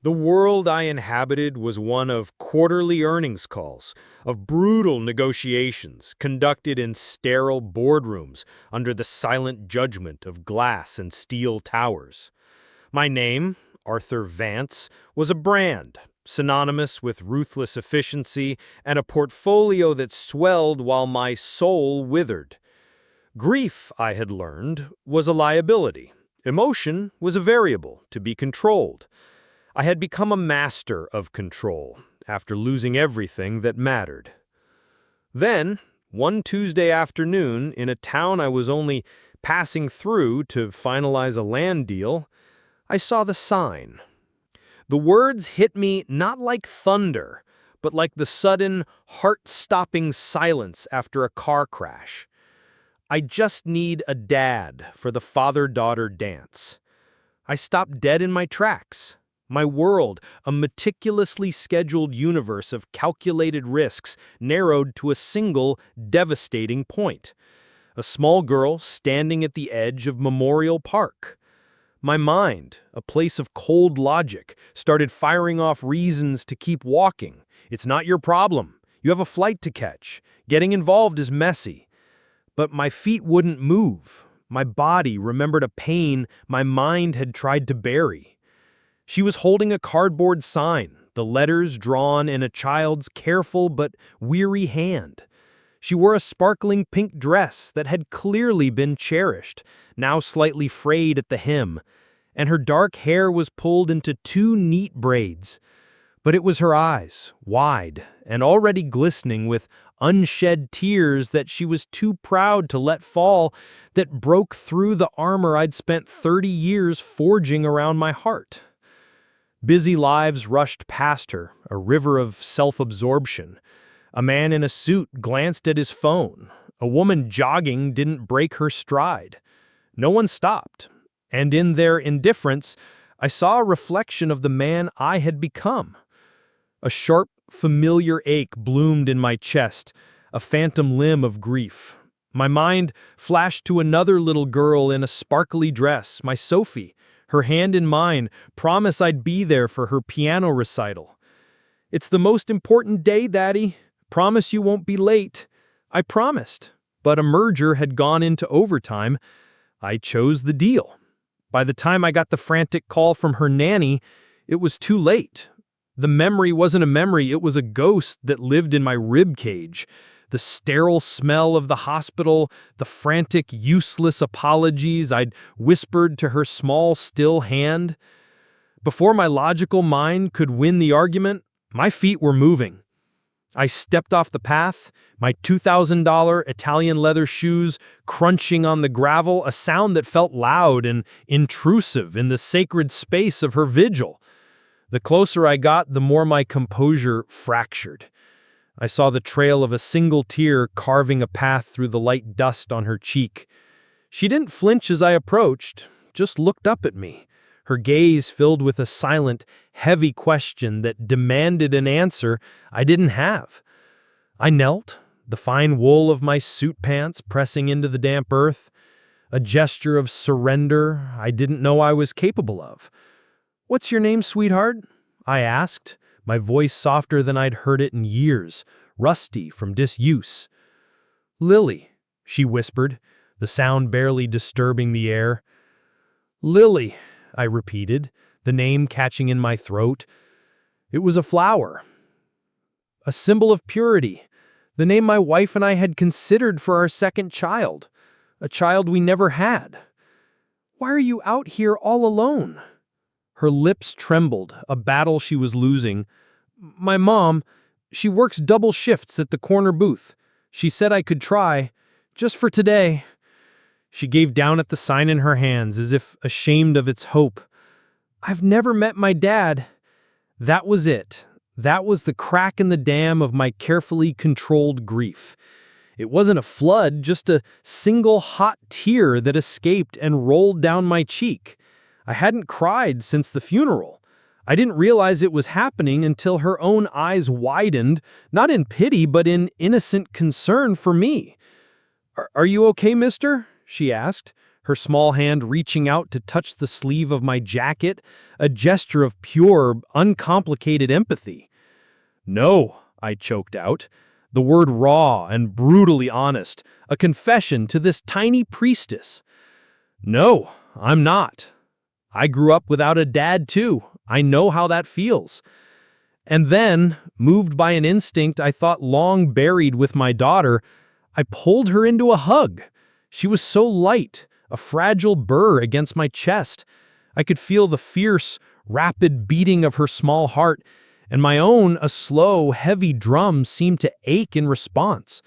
The world I inhabited was one of quarterly earnings calls, of brutal negotiations conducted in sterile boardrooms under the silent judgment of glass and steel towers. My name, Arthur Vance, was a brand, synonymous with ruthless efficiency and a portfolio that swelled while my soul withered. Grief, I had learned, was a liability. Emotion was a variable to be controlled. I had become a master of control after losing everything that mattered. Then, one Tuesday afternoon, in a town I was only passing through to finalize a land deal, I saw the sign. The words hit me not like thunder, but like the sudden, heart-stopping silence after a car crash. I just need a dad for the father-daughter dance. I stopped dead in my tracks. My world, a meticulously scheduled universe of calculated risks, narrowed to a single, devastating point. A small girl standing at the edge of Memorial Park. My mind, a place of cold logic, started firing off reasons to keep walking. It's not your problem. You have a flight to catch. Getting involved is messy. But my feet wouldn't move. My body remembered a pain my mind had tried to bury. She was holding a cardboard sign, the letters drawn in a child's careful but weary hand. She wore a sparkling pink dress that had clearly been cherished, now slightly frayed at the hem, and her dark hair was pulled into two neat braids. But it was her eyes, wide and already glistening with unshed tears that she was too proud to let fall, that broke through the armor I'd spent 30 years forging around my heart. Busy lives rushed past her, a river of self-absorption. A man in a suit glanced at his phone. A woman jogging didn't break her stride. No one stopped, and in their indifference, I saw a reflection of the man I had become. A sharp, familiar ache bloomed in my chest, a phantom limb of grief. My mind flashed to another little girl in a sparkly dress, my Sophie, her hand in mine, promise I'd be there for her piano recital. "It's the most important day, Daddy. Promise you won't be late." I promised, but a merger had gone into overtime. I chose the deal. By the time I got the frantic call from her nanny, it was too late. The memory wasn't a memory, it was a ghost that lived in my ribcage. The sterile smell of the hospital, the frantic, useless apologies I'd whispered to her small, still hand. Before my logical mind could win the argument, my feet were moving. I stepped off the path, my $2,000 Italian leather shoes crunching on the gravel, a sound that felt loud and intrusive in the sacred space of her vigil. The closer I got, the more my composure fractured. I saw the trail of a single tear carving a path through the light dust on her cheek. She didn't flinch as I approached, just looked up at me, her gaze filled with a silent, heavy question that demanded an answer I didn't have. I knelt, the fine wool of my suit pants pressing into the damp earth, a gesture of surrender I didn't know I was capable of. "What's your name, sweetheart?" I asked, my voice softer than I'd heard it in years, rusty from disuse. "Lily," she whispered, the sound barely disturbing the air. "Lily," I repeated, the name catching in my throat. It was a flower. A symbol of purity, the name my wife and I had considered for our second child, a child we never had. "Why are you out here all alone?" Her lips trembled, a battle she was losing. "My mom, she works double shifts at the corner booth. She said I could try, just for today." She gave down at the sign in her hands, as if ashamed of its hope. "I've never met my dad." That was it. That was the crack in the dam of my carefully controlled grief. It wasn't a flood, just a single hot tear that escaped and rolled down my cheek. I hadn't cried since the funeral. I didn't realize it was happening until her own eyes widened, not in pity but in innocent concern for me. Are you okay, mister?" she asked, her small hand reaching out to touch the sleeve of my jacket, a gesture of pure, uncomplicated empathy. "No," I choked out, the word raw and brutally honest, a confession to this tiny priestess. "No, I'm not. I grew up without a dad too. I know how that feels." And then, moved by an instinct I thought long buried with my daughter, I pulled her into a hug. She was so light, a fragile burr against my chest. I could feel the fierce, rapid beating of her small heart, and my own, a slow, heavy drum seemed to ache in response.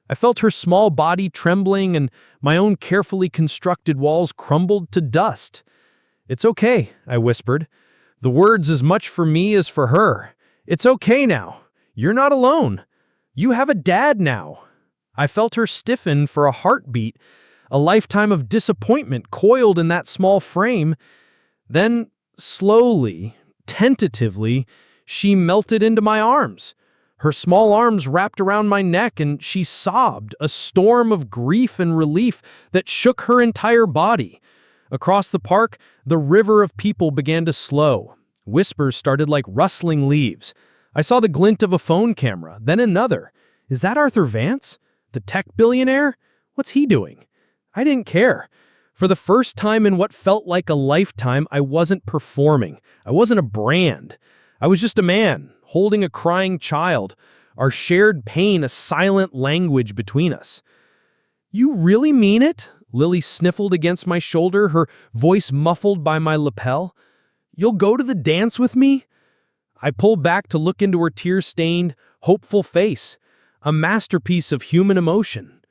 I felt her small body trembling, and my own carefully constructed walls crumbled to dust. "It's okay," I whispered. "The words as much for me as for her. It's okay now. You're not alone. You have a dad now." I felt her stiffen for a heartbeat, a lifetime of disappointment coiled in that small frame. Then, slowly, tentatively, she melted into my arms. Her small arms wrapped around my neck, and she sobbed, a storm of grief and relief that shook her entire body. Across the park, the river of people began to slow. Whispers started like rustling leaves. I saw the glint of a phone camera, then another. Is that Arthur Vance? The tech billionaire? What's he doing? I didn't care. For the first time in what felt like a lifetime, I wasn't performing. I wasn't a brand. I was just a man, holding a crying child, our shared pain a silent language between us. "You really mean it?" Lily sniffled against my shoulder, her voice muffled by my lapel. "You'll go to the dance with me?" I pulled back to look into her tear-stained, hopeful face, a masterpiece of human emotion.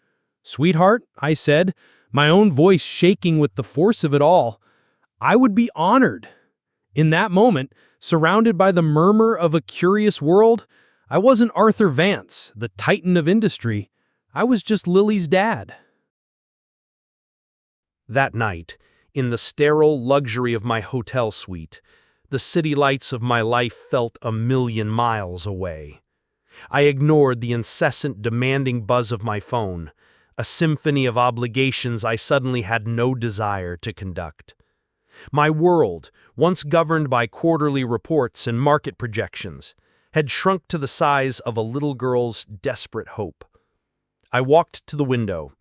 "Sweetheart," I said, my own voice shaking with the force of it all, "I would be honored." In that moment, surrounded by the murmur of a curious world, I wasn't Arthur Vance, the titan of industry. I was just Lily's dad. That night, in the sterile luxury of my hotel suite, the city lights of my life felt 1,000,000 miles away. I ignored the incessant demanding buzz of my phone, a symphony of obligations I suddenly had no desire to conduct. My world, once governed by quarterly reports and market projections, had shrunk to the size of a little girl's desperate hope. I walked to the window,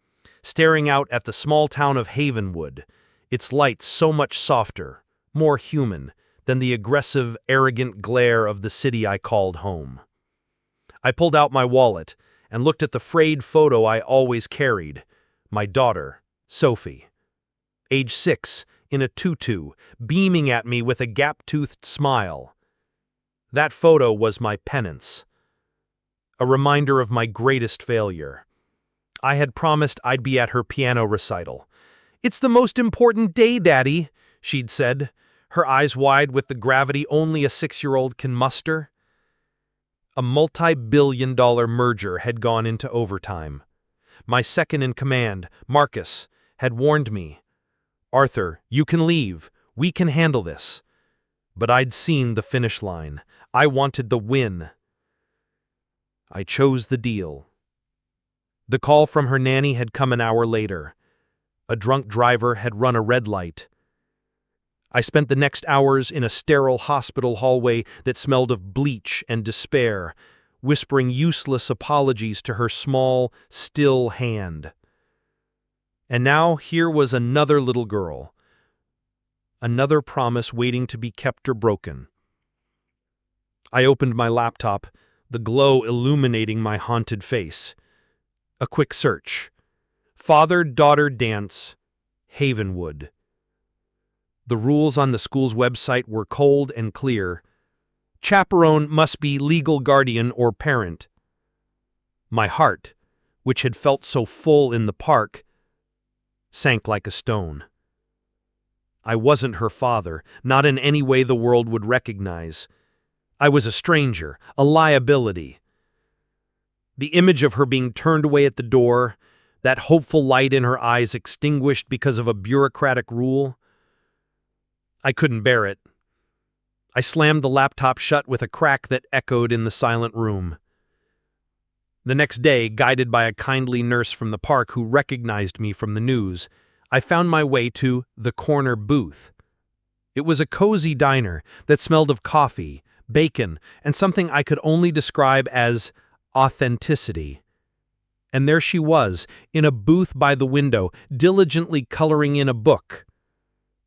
staring out at the small town of Havenwood, its lights so much softer, more human, than the aggressive, arrogant glare of the city I called home. I pulled out my wallet and looked at the frayed photo I always carried, my daughter, Sophie. Age 6, in a tutu, beaming at me with a gap-toothed smile. That photo was my penance, a reminder of my greatest failure. I had promised I'd be at her piano recital. "It's the most important day, Daddy," she'd said, her eyes wide with the gravity only a 6-year-old can muster. A multi-billion-dollar merger had gone into overtime. My second-in-command, Marcus, had warned me, "Arthur, you can leave. We can handle this." But I'd seen the finish line. I wanted the win. I chose the deal. The call from her nanny had come an hour later. A drunk driver had run a red light. I spent the next hours in a sterile hospital hallway that smelled of bleach and despair, whispering useless apologies to her small, still hand. And now here was another little girl. Another promise waiting to be kept or broken. I opened my laptop, the glow illuminating my haunted face. A quick search. Father-daughter dance, Havenwood. The rules on the school's website were cold and clear. Chaperone must be legal guardian or parent. My heart, which had felt so full in the park, sank like a stone. I wasn't her father, not in any way the world would recognize. I was a stranger, a liability. The image of her being turned away at the door, that hopeful light in her eyes extinguished because of a bureaucratic rule, I couldn't bear it. I slammed the laptop shut with a crack that echoed in the silent room. The next day, guided by a kindly nurse from the park who recognized me from the news, I found my way to the corner booth. It was a cozy diner that smelled of coffee, bacon, and something I could only describe as authenticity. And there she was, in a booth by the window, diligently coloring in a book.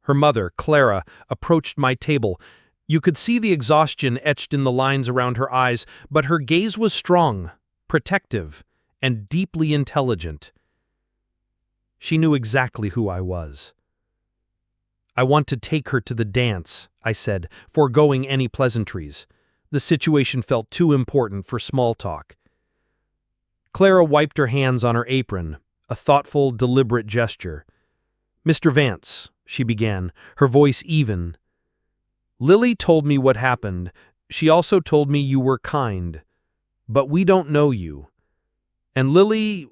Her mother, Clara, approached my table. You could see the exhaustion etched in the lines around her eyes, but her gaze was strong, protective, and deeply intelligent. She knew exactly who I was. "I want to take her to the dance," I said, foregoing any pleasantries. The situation felt too important for small talk. Clara wiped her hands on her apron, a thoughtful, deliberate gesture. "Mr. Vance," she began, her voice even. "Lily told me what happened. She also told me you were kind. But we don't know you. And Lily,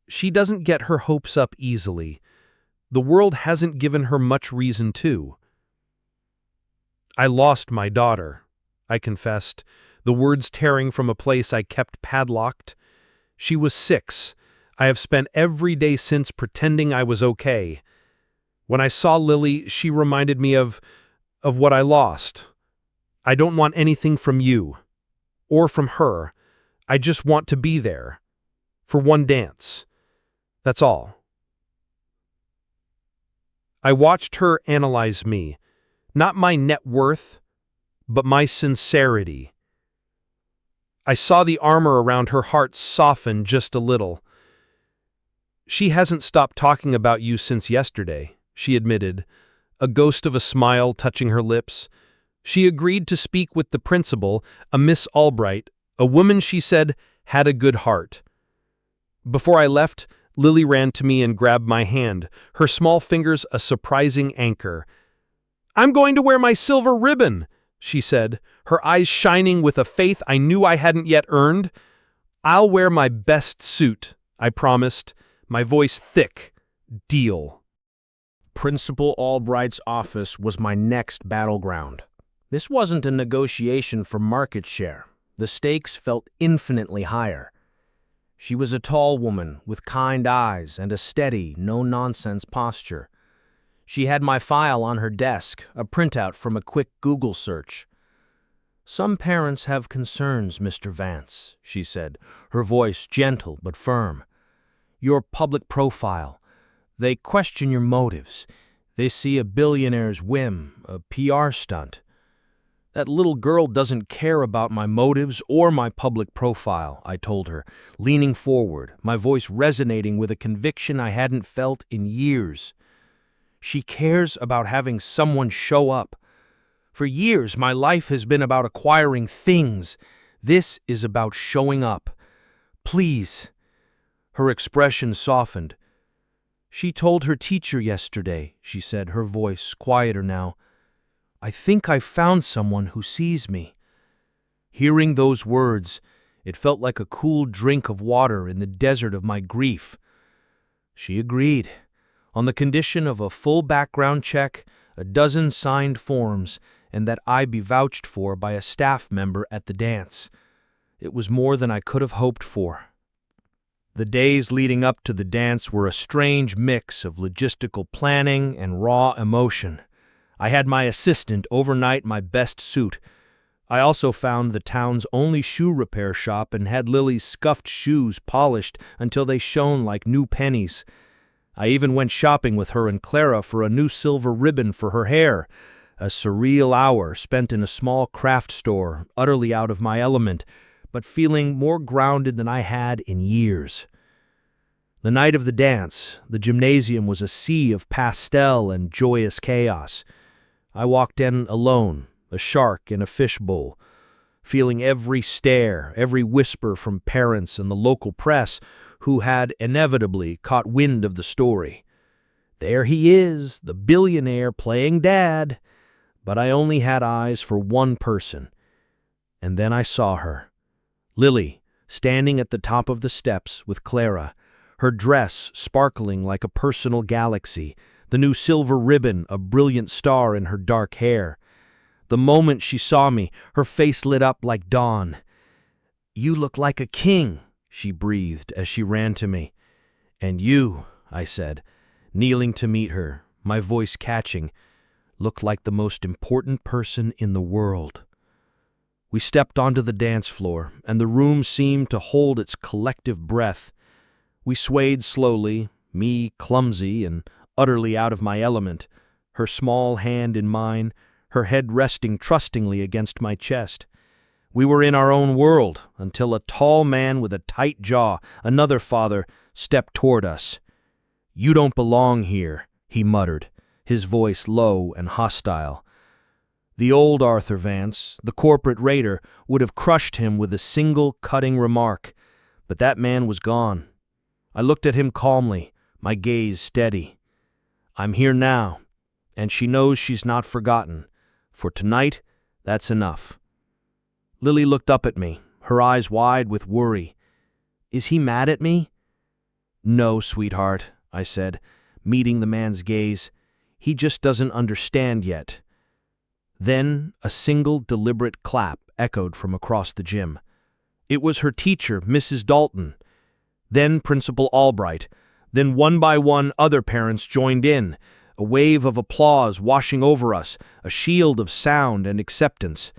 she doesn't get her hopes up easily. The world hasn't given her much reason to." "I lost my daughter," I confessed, the words tearing from a place I kept padlocked. "She was 6. I have spent every day since pretending I was okay. When I saw Lily, she reminded me of what I lost. I don't want anything from you, or from her. I just want to be there. For one dance. That's all." I watched her analyze me, not my net worth, but my sincerity. I saw the armor around her heart soften just a little. "She hasn't stopped talking about you since yesterday," she admitted, a ghost of a smile touching her lips. "She agreed to speak with the principal, a Miss Albright, a woman she said had a good heart." Before I left, Lily ran to me and grabbed my hand, her small fingers a surprising anchor. "I'm going to wear my silver ribbon," she said, her eyes shining with a faith I knew I hadn't yet earned. "I'll wear my best suit," I promised, my voice thick. "Deal." Principal Albright's office was my next battleground. This wasn't a negotiation for market share. The stakes felt infinitely higher. She was a tall woman with kind eyes and a steady, no-nonsense posture. She had my file on her desk, a printout from a quick Google search. "Some parents have concerns, Mr. Vance," she said, her voice gentle but firm. "Your public profile. They question your motives. They see a billionaire's whim, a PR stunt." "That little girl doesn't care about my motives or my public profile," I told her, leaning forward, my voice resonating with a conviction I hadn't felt in years. "She cares about having someone show up. For years, my life has been about acquiring things. This is about showing up. Please." Her expression softened. "She told her teacher yesterday," she said, her voice quieter now. "I think I found someone who sees me." Hearing those words, it felt like a cool drink of water in the desert of my grief. She agreed, on the condition of a full background check, a dozen signed forms, and that I be vouched for by a staff member at the dance. It was more than I could have hoped for. The days leading up to the dance were a strange mix of logistical planning and raw emotion. I had my assistant overnight my best suit. I also found the town's only shoe repair shop and had Lily's scuffed shoes polished until they shone like new pennies. I even went shopping with her and Clara for a new silver ribbon for her hair, a surreal hour spent in a small craft store, utterly out of my element, but feeling more grounded than I had in years. The night of the dance, the gymnasium was a sea of pastel and joyous chaos. I walked in alone, a shark in a fishbowl, feeling every stare, every whisper from parents and the local press who had inevitably caught wind of the story. There he is, the billionaire playing dad. But I only had eyes for one person. And then I saw her. Lily, standing at the top of the steps with Clara, her dress sparkling like a personal galaxy, the new silver ribbon a brilliant star in her dark hair. The moment she saw me, her face lit up like dawn. "You look like a king," she breathed as she ran to me. "And you," I said, Kneeling to meet her, my voice catching, looked like the most important person in the world. We stepped onto the dance floor, and the room seemed to hold its collective breath. We swayed slowly, me clumsy and utterly out of my element, her small hand in mine, her head resting trustingly against my chest. We were in our own world until a tall man with a tight jaw, another father, stepped toward us. "You don't belong here," he muttered, his voice low and hostile. The old Arthur Vance, the corporate raider, would have crushed him with a single cutting remark, but that man was gone. I looked at him calmly, my gaze steady. I'm here now, and she knows she's not forgotten. For tonight, that's enough. Lily looked up at me, her eyes wide with worry. Is he mad at me? No, sweetheart, I said, meeting the man's gaze. He just doesn't understand yet. Then a single deliberate clap echoed from across the gym. It was her teacher, Mrs. Dalton. Then Principal Albright. Then one by one other parents joined in, a wave of applause washing over us, a shield of sound and acceptance.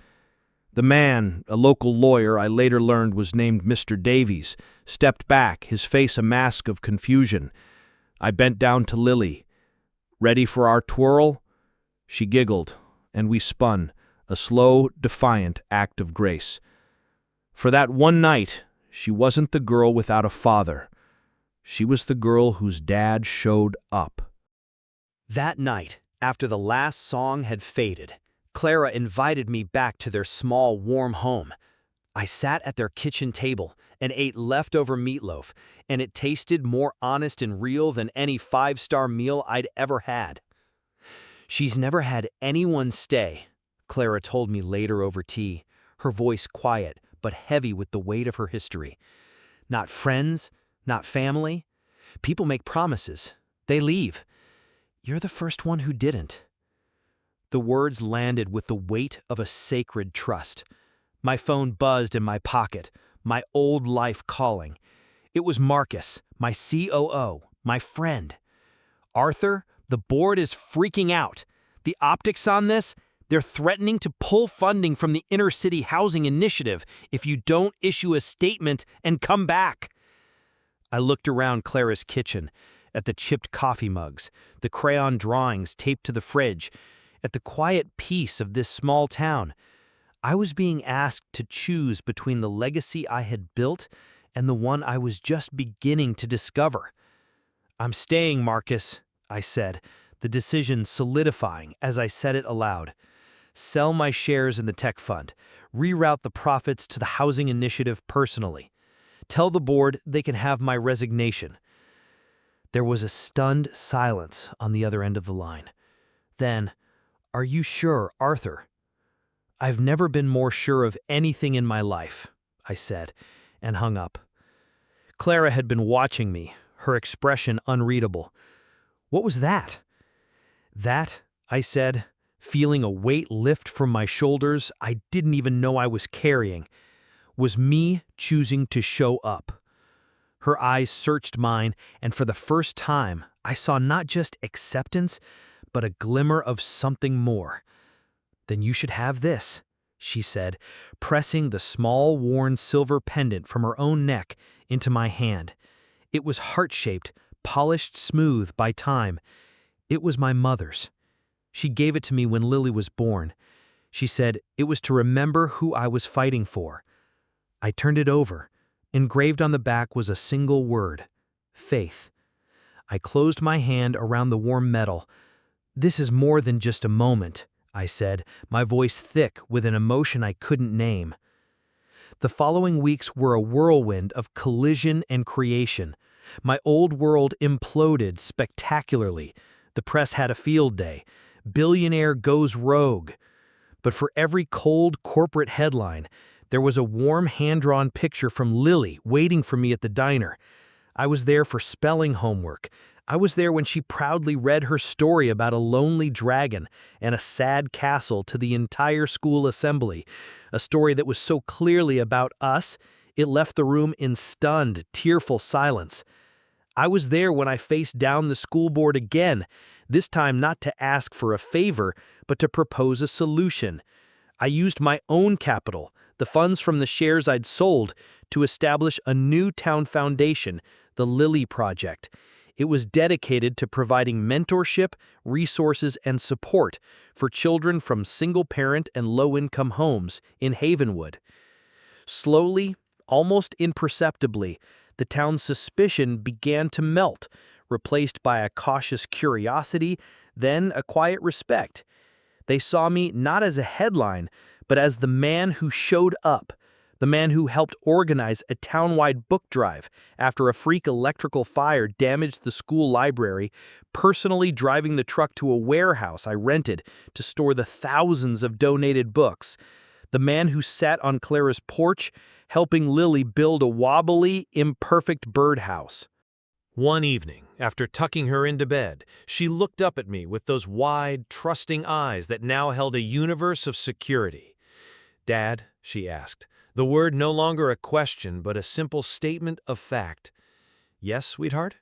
The man, a local lawyer I later learned was named Mr. Davies, stepped back, his face a mask of confusion. I bent down to Lily. Ready for our twirl? She giggled, and we spun, a slow, defiant act of grace. For that one night, she wasn't the girl without a father. She was the girl whose dad showed up. That night, after the last song had faded, Clara invited me back to their small, warm home. I sat at their kitchen table and ate leftover meatloaf, and it tasted more honest and real than any five-star meal I'd ever had. She's never had anyone stay, Clara told me later over tea, her voice quiet but heavy with the weight of her history. Not friends, not family. People make promises. They leave. You're the first one who didn't. The words landed with the weight of a sacred trust. My phone buzzed in my pocket, my old life calling. It was Marcus, my COO, my friend. Arthur, the board is freaking out. The optics on this, they're threatening to pull funding from the Inner City Housing Initiative if you don't issue a statement and come back. I looked around Clara's kitchen, at the chipped coffee mugs, the crayon drawings taped to the fridge, at the quiet peace of this small town. I was being asked to choose between the legacy I had built and the one I was just beginning to discover. I'm staying, Marcus, I said, the decision solidifying as I said it aloud. Sell my shares in the tech fund, reroute the profits to the housing initiative personally. Tell the board they can have my resignation. There was a stunned silence on the other end of the line. Then, are you sure, Arthur? I've never been more sure of anything in my life, I said, and hung up. Clara had been watching me, her expression unreadable. What was that? That, I said, feeling a weight lift from my shoulders I didn't even know I was carrying, was me choosing to show up. Her eyes searched mine, and for the first time, I saw not just acceptance, but a glimmer of something more. Then you should have this, she said, pressing the small, worn silver pendant from her own neck into my hand. It was heart-shaped, polished smooth by time. It was my mother's. She gave it to me when Lily was born. She said it was to remember who I was fighting for. I turned it over. Engraved on the back was a single word, faith. I closed my hand around the warm metal. This is more than just a moment, I said, my voice thick with an emotion I couldn't name. The following weeks were a whirlwind of collision and creation. My old world imploded spectacularly. The press had a field day. Billionaire goes rogue. But for every cold corporate headline, there was a warm hand-drawn picture from Lily waiting for me at the diner. I was there for spelling homework. I was there when she proudly read her story about a lonely dragon and a sad castle to the entire school assembly, a story that was so clearly about us, it left the room in stunned, tearful silence. I was there when I faced down the school board again, this time not to ask for a favor, but to propose a solution. I used my own capital, the funds from the shares I'd sold, to establish a new town foundation, the Lily Project. It was dedicated to providing mentorship, resources, and support for children from single-parent and low-income homes in Havenwood. Slowly, almost imperceptibly, the town's suspicion began to melt, replaced by a cautious curiosity, then a quiet respect. They saw me not as a headline, but as the man who showed up, the man who helped organize a town-wide book drive after a freak electrical fire damaged the school library, personally driving the truck to a warehouse I rented to store the thousands of donated books, the man who sat on Clara's porch, helping Lily build a wobbly, imperfect birdhouse. One evening, after tucking her into bed, she looked up at me with those wide, trusting eyes that now held a universe of security. "Dad," she asked, the word no longer a question but a simple statement of fact. "Yes, sweetheart?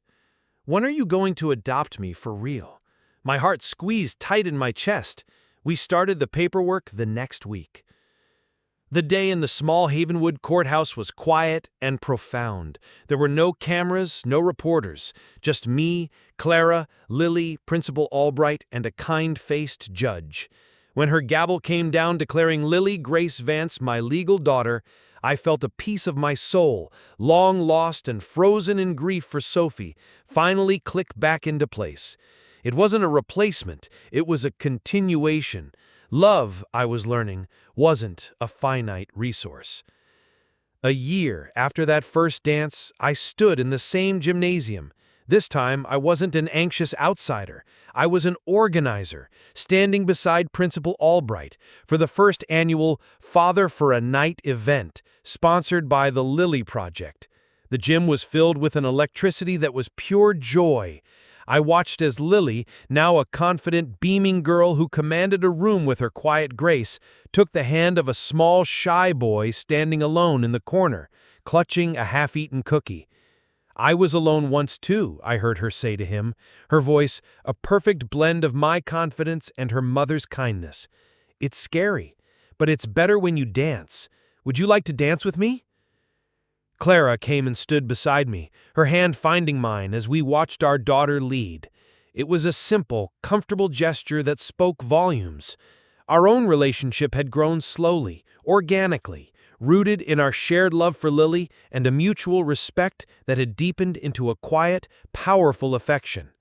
When are you going to adopt me for real?" My heart squeezed tight in my chest. We started the paperwork the next week. The day in the small Havenwood courthouse was quiet and profound. There were no cameras, no reporters, just me, Clara, Lily, Principal Albright, and a kind-faced judge. When her gavel came down declaring Lily Grace Vance my legal daughter, I felt a piece of my soul, long lost and frozen in grief for Sophie, finally click back into place. It wasn't a replacement, it was a continuation. Love, I was learning, wasn't a finite resource. A year after that first dance, I stood in the same gymnasium. This time, I wasn't an anxious outsider. I was an organizer, standing beside Principal Albright for the first annual Father for a Night event, sponsored by the Lily Project. The gym was filled with an electricity that was pure joy. I watched as Lily, now a confident, beaming girl who commanded a room with her quiet grace, took the hand of a small, shy boy standing alone in the corner, clutching a half-eaten cookie. "I was alone once too," I heard her say to him, her voice a perfect blend of my confidence and her mother's kindness. "It's scary, but it's better when you dance. Would you like to dance with me?" Clara came and stood beside me, her hand finding mine as we watched our daughter lead. It was a simple, comfortable gesture that spoke volumes. Our own relationship had grown slowly, organically, rooted in our shared love for Lily and a mutual respect that had deepened into a quiet, powerful affection.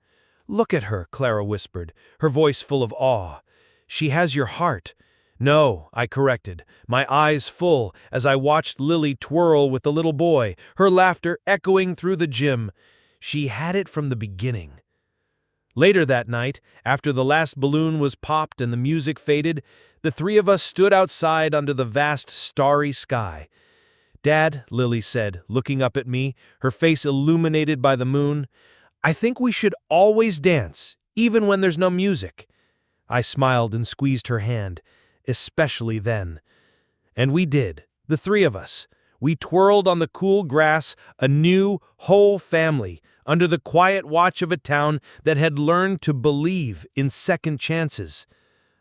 "Look at her," Clara whispered, her voice full of awe. "She has your heart." "No," I corrected, my eyes full as I watched Lily twirl with the little boy, her laughter echoing through the gym. "She had it from the beginning." Later that night, after the last balloon was popped and the music faded, the three of us stood outside under the vast starry sky. "Dad," Lily said, looking up at me, her face illuminated by the moon, "I think we should always dance, even when there's no music." I smiled and squeezed her hand. "Especially then." And we did, the three of us. We twirled on the cool grass, a new, whole family, under the quiet watch of a town that had learned to believe in second chances.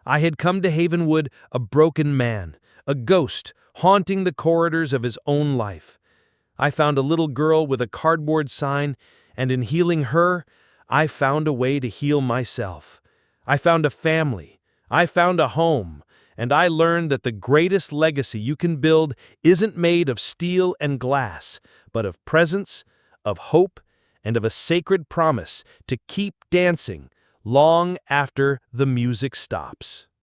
I had come to Havenwood a broken man, a ghost haunting the corridors of his own life. I found a little girl with a cardboard sign, and in healing her, I found a way to heal myself. I found a family. I found a home. And I learned that the greatest legacy you can build isn't made of steel and glass, but of presence, of hope, and of a sacred promise to keep dancing long after the music stops.